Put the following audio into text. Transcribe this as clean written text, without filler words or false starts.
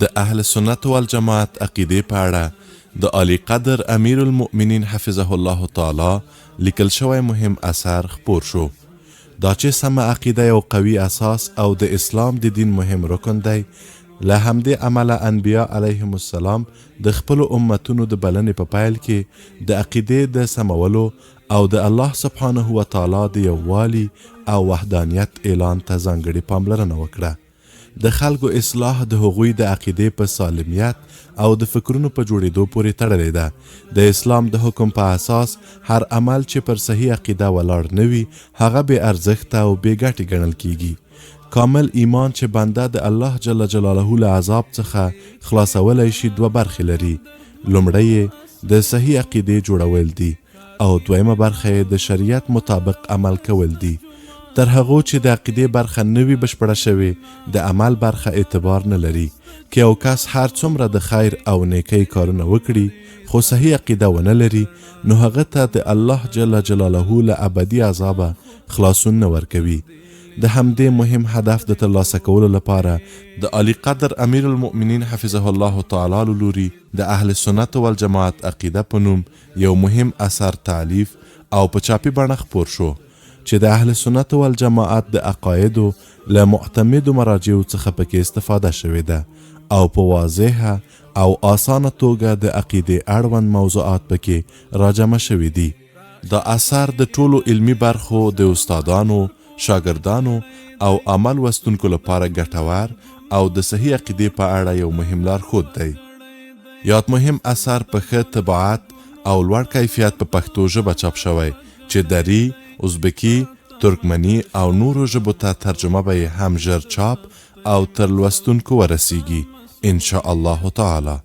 د اهل سنت والجماعت عقیدې په اړه د عالی قدر امیر المؤمنین حفظه الله تعالی لیکل شوی مهم اثر خپور شو. دا چې سمه عقیده یو قوي اساس او د اسلام د دین مهم رکن دی. له همدې امله انبیا علیهم السلام د خپلو امتونو د بلنې په پیل کې د عقیدې د سمولو او د الله سبحانه وتعالی د یووالي او وحدانیت اعلان ته ځانګړې پاملرنه وکړه. د خلکو اصلاح د هغوی د عقیدې په سالمیت او د فکرونو په جوړېدو پورې تړلې ده. د اسلام د حکم په اساس هر عمل چې پر صحیح عقیده ولاړ نه وي هغه بې ارزښته او بې ګټې ګڼل کیږي. کامل ایمان چې بنده د الله جل جلاله له عذاب څخه خلاصولی شي دوه برخې لري. لومړی یې د صحیح عقیدې جوړول دي او دویمه برخه یې د شریعت مطابق عمل کول دي. تر هغو چې د عقیدې برخه نوی بشپړه شوې د عمل برخه اعتبار نه لري. که یو کس هر څومره د خیر او نیکی کارونه وکړي خو صحیح عقیده ونه لري نو هغه ته د الله جل جلاله له ابدي عذابه خلاصون نه ورکوي. د همدې مهم هدف د ترلاسه کولو لپاره د عالی قدر امیر المؤمنین حفظه الله تعالی له لوري د اهل سنت والجماعت عقیده په نوم یو مهم اثر تعلیف او په چاپي بڼه خپور شو چې د اهل سنت والجماعت د عقایدو له معتمدو مراجعو څخه پکې استفاده شوې ده او په واضحه او آسانه توګه د عقیدې اړوند موضوعات پکې راجمع شوي دي. دا اثر د ټولو علمي برخو د استادانو، شاګردانو او عمل وستونکو لپاره ګټور او د صحیح عقیدې په اړه یو مهم لارښود دی. یاد مهم اثر په ښه طباعت او لوړ کیفیت په پښتو ژبه چاپ شوی چې دری، ازبکی، ترکمنی او نورو ژبو ته ترجمه به یې هم ژر چاپ او تر لوستونکو ورسیږي ان شاء الله تعالی.